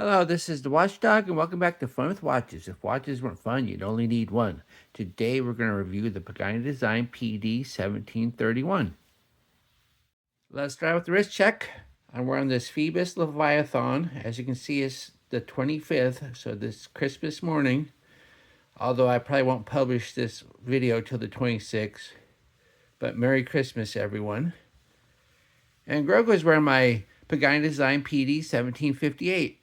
Hello, this is the Watchdog, and welcome back to Fun with Watches. If watches weren't fun, you'd only need one. Today, we're going to review the Pagani Design PD1731. Let's start with the wrist check. I'm wearing this Phoebus Leviathan. As you can see, it's the 25th, so this Christmas morning. Although I probably won't publish this video till the 26th. But Merry Christmas, everyone. And Grogo's wearing my Pagani Design PD1758.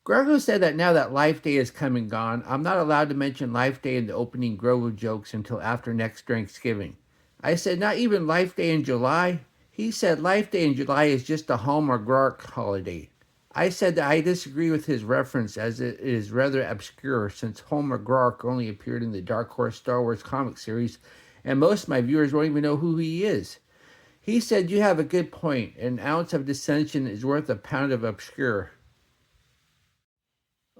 Grogu said that now that Life Day is come and gone, I'm not allowed to mention Life Day in the opening Grogu jokes until after next Thanksgiving. I said, not even Life Day in July? He said Life Day in July is just a Hallmark holiday. I said that I disagree with his reference as it is rather obscure since Hallmark only appeared in the Dark Horse Star Wars comic series and most of my viewers won't even know who he is. He said, you have a good point. An ounce of dissension is worth a pound of obscure.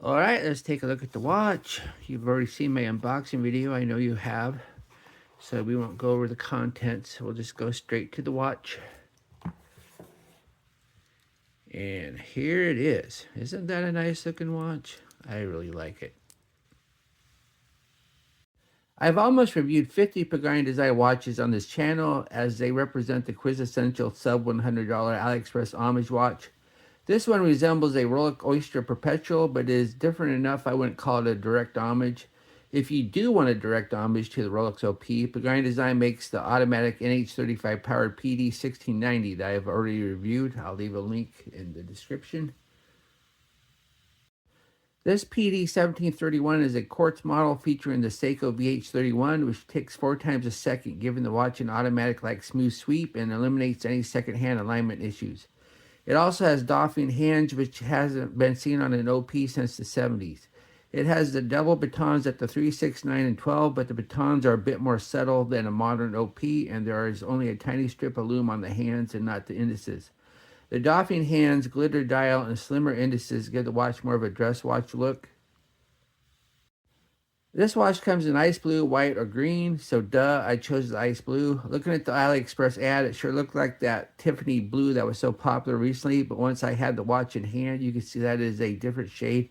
All right, let's take a look at the watch. You've already seen my unboxing video. I know you have. So we won't go over the contents. We'll just go straight to the watch. And here it is. Isn't that a nice looking watch? I really like it. I've almost reviewed 50 Pagani Design watches on this channel as they represent the quintessential sub $100 AliExpress homage watch. This one resembles a Rolex Oyster Perpetual, but is different enough I wouldn't call it a direct homage. If you do want a direct homage to the Rolex OP, Pagani Design makes the automatic NH35 powered PD1690 that I've already reviewed. I'll leave a link in the description. This PD1731 is a Quartz model featuring the Seiko VH31, which ticks 4 times a second, giving the watch an automatic like smooth sweep and eliminates any second-hand alignment issues. It also has doffing hands, which hasn't been seen on an OP since the 70s. It has the double batons at the 3, 6, 9, and 12, but the batons are a bit more subtle than a modern OP, and there is only a tiny strip of lume on the hands and not the indices. The doffing hands, glitter dial, and slimmer indices give the watch more of a dress watch look. This watch comes in ice blue, white, or green, so duh, I chose the ice blue. Looking at the AliExpress ad, it sure looked like that Tiffany blue that was so popular recently, but once I had the watch in hand, you can see that it is a different shade,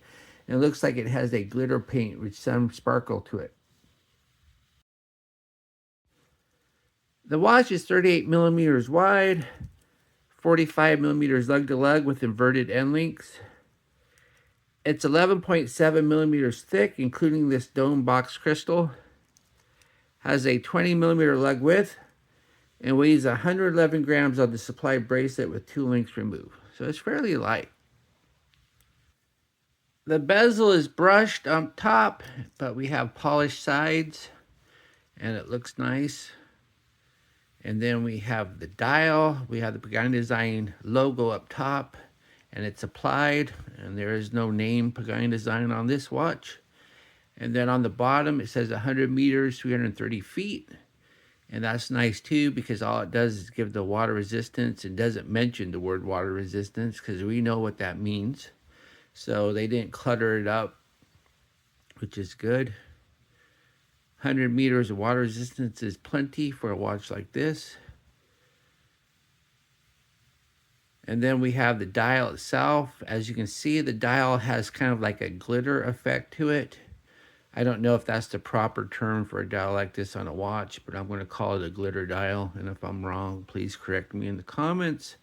and it looks like it has a glitter paint with some sparkle to it. The watch is 38 millimeters wide, 45 millimeters lug to lug with inverted end links. It's 11.7 millimeters thick, including this dome box crystal. Has a 20 millimeter lug width and weighs 111 grams on the supply bracelet with 2 links removed. So it's fairly light. The bezel is brushed on top, but we have polished sides and it looks nice. And then we have the dial. We have the Pagani Design logo up top, and it's applied, and there is no name Pagani Design on this watch. And then on the bottom, it says 100 meters, 330 feet. And that's nice too, because all it does is give the water resistance and doesn't mention the word water resistance, because we know what that means. So they didn't clutter it up, which is good. 100 meters of water resistance is plenty for a watch like this. And then we have the dial itself. As you can see, the dial has kind of like a glitter effect to it. I don't know if that's the proper term for a dial like this on a watch, but I'm going to call it a glitter dial. And if I'm wrong, please correct me in the comments.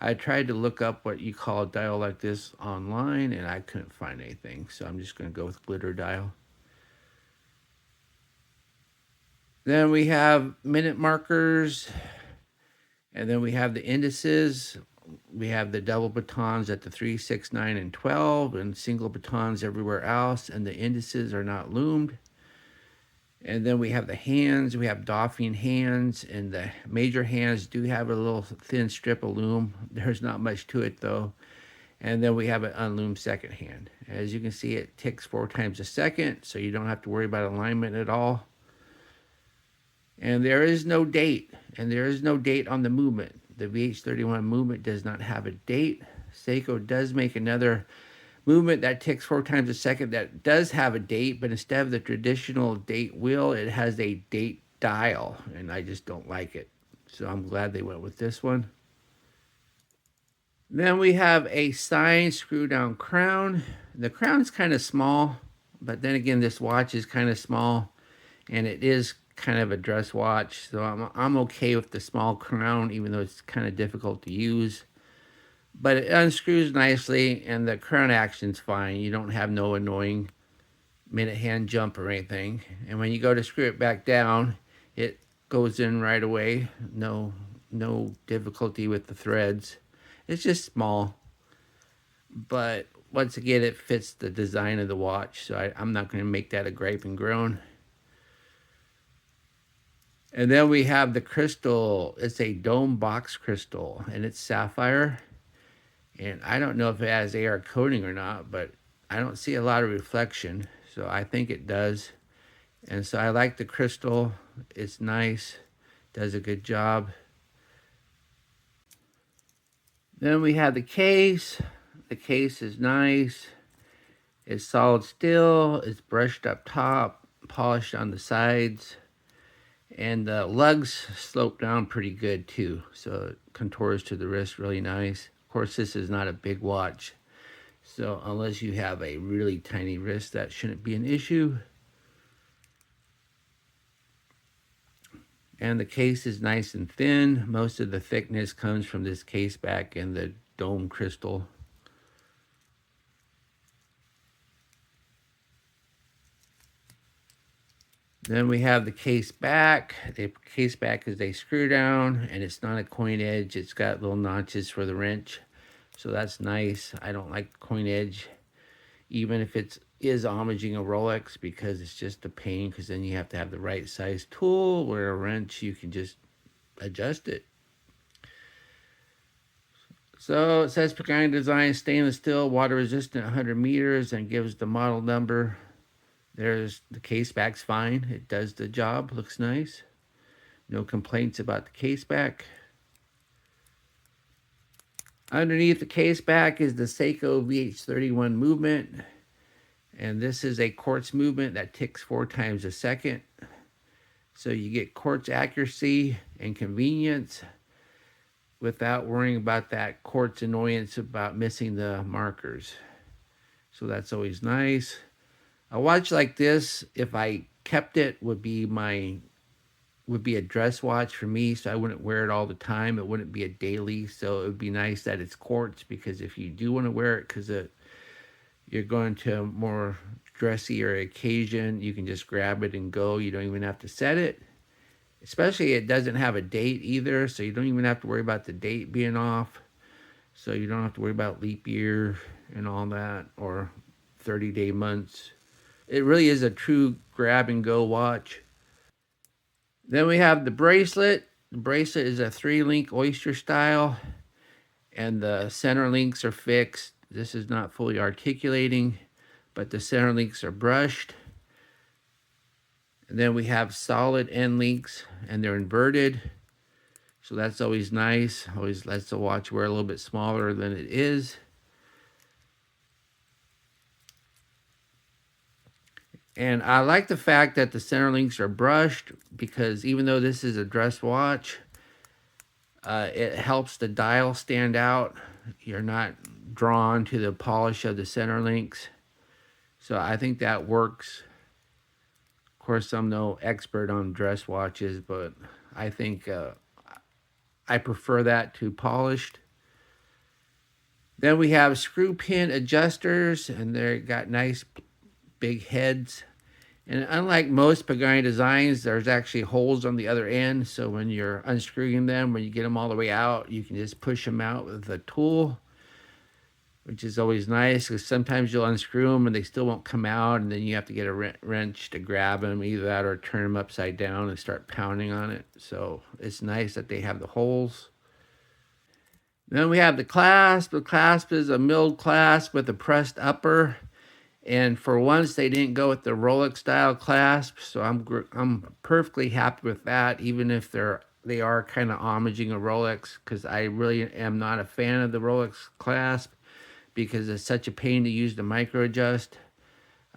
I tried to look up what you call a dial like this online, and I couldn't find anything. So I'm just going to go with glitter dial. Then we have minute markers, and then we have the indices. We have the double batons at the 3, 6, 9, and 12, and single batons everywhere else, and the indices are not loomed. And then we have the hands. We have doffing hands, and the major hands do have a little thin strip of lume. There's not much to it, though. And then we have an unloomed second hand. As you can see, it ticks 4 times a second, so you don't have to worry about alignment at all. And there is no date, and there is no date on the movement. The VH31 movement does not have a date. Seiko does make another movement that ticks 4 times a second that does have a date, but instead of the traditional date wheel, it has a date dial, and I just don't like it. So I'm glad they went with this one. Then we have a side screw down crown. The crown is kind of small, but then again, this watch is kind of small, and it is kind of a dress watch, so I'm okay with the small crown, even though it's kind of difficult to use. But it unscrews nicely, and the crown action's fine. You don't have no annoying minute hand jump or anything. And when you go to screw it back down, it goes in right away. No difficulty with the threads. It's just small, but once again, it fits the design of the watch, so I'm not going to make that a gripe and groan. And then we have the crystal. It's a dome box crystal, and it's sapphire. And I don't know if it has AR coating or not, but I don't see a lot of reflection, so I think it does. And so I like the crystal. It's nice, does a good job. Then we have the case. The case is nice. It's solid steel. It's brushed up top, polished on the sides. And the lugs slope down pretty good too. So it contours to the wrist really nice. Of course, this is not a big watch, so unless you have a really tiny wrist, that shouldn't be an issue. And the case is nice and thin. Most of the thickness comes from this case back and the dome crystal. Then we have the case back. The case back is a screw down, and it's not a coin edge. It's got little notches for the wrench, so that's nice. I don't like coin edge, even if it is homaging a Rolex, because it's just a pain, because then you have to have the right size tool, where a wrench, you can just adjust it. So it says Pagani Design stainless steel, water resistant, 100 meters, and gives the model number. There's the case back's fine. It does the job, looks nice. No complaints about the case back. Underneath the case back is the Seiko VH31 movement. And this is a quartz movement that ticks 4 times a second. So you get quartz accuracy and convenience without worrying about that quartz annoyance about missing the markers. So that's always nice. A watch like this, if I kept it, would be a dress watch for me, so I wouldn't wear it all the time. It wouldn't be a daily, so it would be nice that it's quartz, because if you do want to wear it because you're going to a more dressy or occasion, you can just grab it and go. You don't even have to set it. Especially it doesn't have a date either, so you don't even have to worry about the date being off. So you don't have to worry about leap year and all that, or 30-day months. It really is a true grab and go watch. Then we have the bracelet. The bracelet is a 3-link oyster style, and the center links are fixed. This is not fully articulating, but the center links are brushed. And then we have solid end links, and they're inverted. So that's always nice. Always lets the watch wear a little bit smaller than it is. And I like the fact that the center links are brushed, because even though this is a dress watch, it helps the dial stand out. You're not drawn to the polish of the center links. So I think that works. Of course, I'm no expert on dress watches, but I think I prefer that to polished. Then we have screw pin adjusters, and they've got nice big heads. And unlike most Pagani designs, there's actually holes on the other end, so when you're unscrewing them, when you get them all the way out, you can just push them out with a tool, which is always nice, because sometimes you'll unscrew them and they still won't come out, and then you have to get a wrench to grab them, either that or turn them upside down and start pounding on it. So it's nice that they have the holes. Then we have the clasp. The clasp is a milled clasp with a pressed upper. And for once, they didn't go with the Rolex style clasp, so I'm perfectly happy with that, even if they are kind of homaging a Rolex, because I really am not a fan of the Rolex clasp, because it's such a pain to use the micro adjust.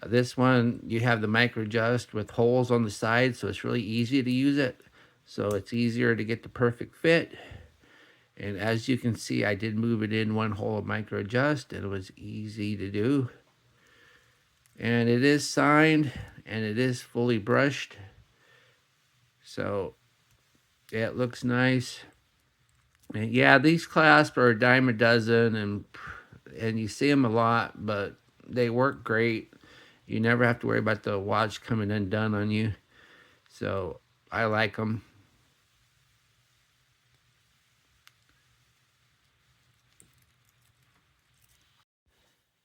This one, you have the micro adjust with holes on the side, so it's really easy to use it. So it's easier to get the perfect fit. And as you can see, I did move it in one hole of micro adjust, and it was easy to do. And it is signed, and it is fully brushed. So, yeah, it looks nice. And yeah, these clasps are a dime a dozen, and you see them a lot, but they work great. You never have to worry about the watch coming undone on you. So, I like them.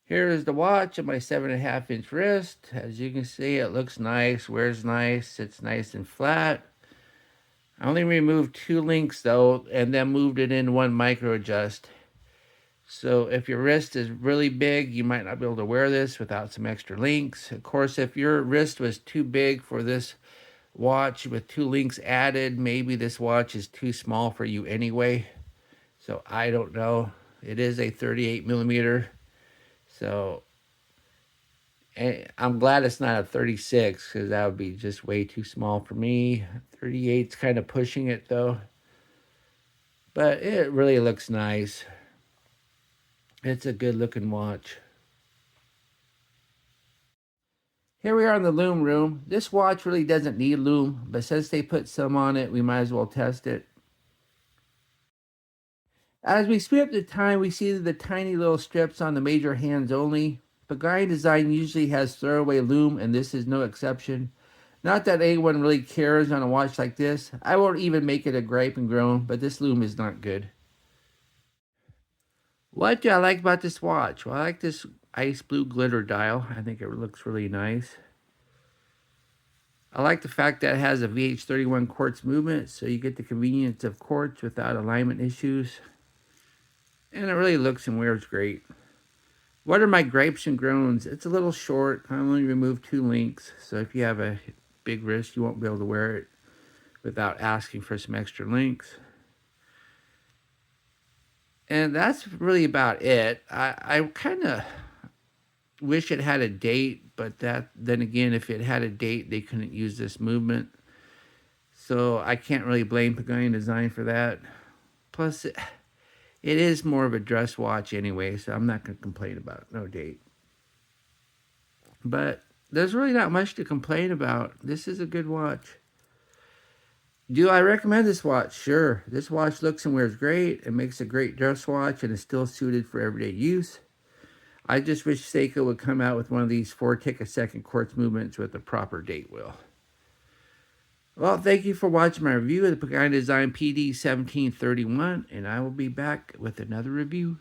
Here is the watch on my 7.5-inch wrist. As you can see, it looks nice, wears nice, sits nice and flat. I only removed 2 links though, and then moved it in one micro adjust. So if your wrist is really big, you might not be able to wear this without some extra links. Of course, if your wrist was too big for this watch with 2 links added, maybe this watch is too small for you anyway. So I don't know. It is a 38 millimeter. So I'm glad it's not a 36, because that would be just way too small for me. 38's kind of pushing it though. But it really looks nice. It's a good looking watch. Here we are in the Lume room. This watch really doesn't need Lume, but since they put some on it, we might as well test it. As we speed up the time, we see the tiny little strips on the major hands only. Pagani Design usually has throwaway Lume, and this is no exception. Not that anyone really cares on a watch like this. I won't even make it a gripe and groan, but this Lume is not good. What do I like about this watch? Well, I like this ice blue glitter dial. I think it looks really nice. I like the fact that it has a VH31 quartz movement, so you get the convenience of quartz without alignment issues. And it really looks and wears great. What are my gripes and groans? It's a little short. I only removed 2 links, so if you have a big wrist, you won't be able to wear it without asking for some extra links. And that's really about it. I kind of wish it had a date, but then again, if it had a date, they couldn't use this movement. So I can't really blame Pagani Design for that. Plus, it is more of a dress watch anyway, so I'm not going to complain about no date. But there's really not much to complain about. This is a good watch. Do I recommend this watch? Sure. This watch looks and wears great. It makes a great dress watch and is still suited for everyday use. I just wish Seiko would come out with one of these 4-tick-a-second quartz movements with a proper date wheel. Well, thank you for watching my review of the Pagani Design PD1731, and I will be back with another review.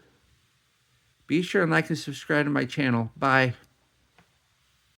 Be sure and like and subscribe to my channel. Bye.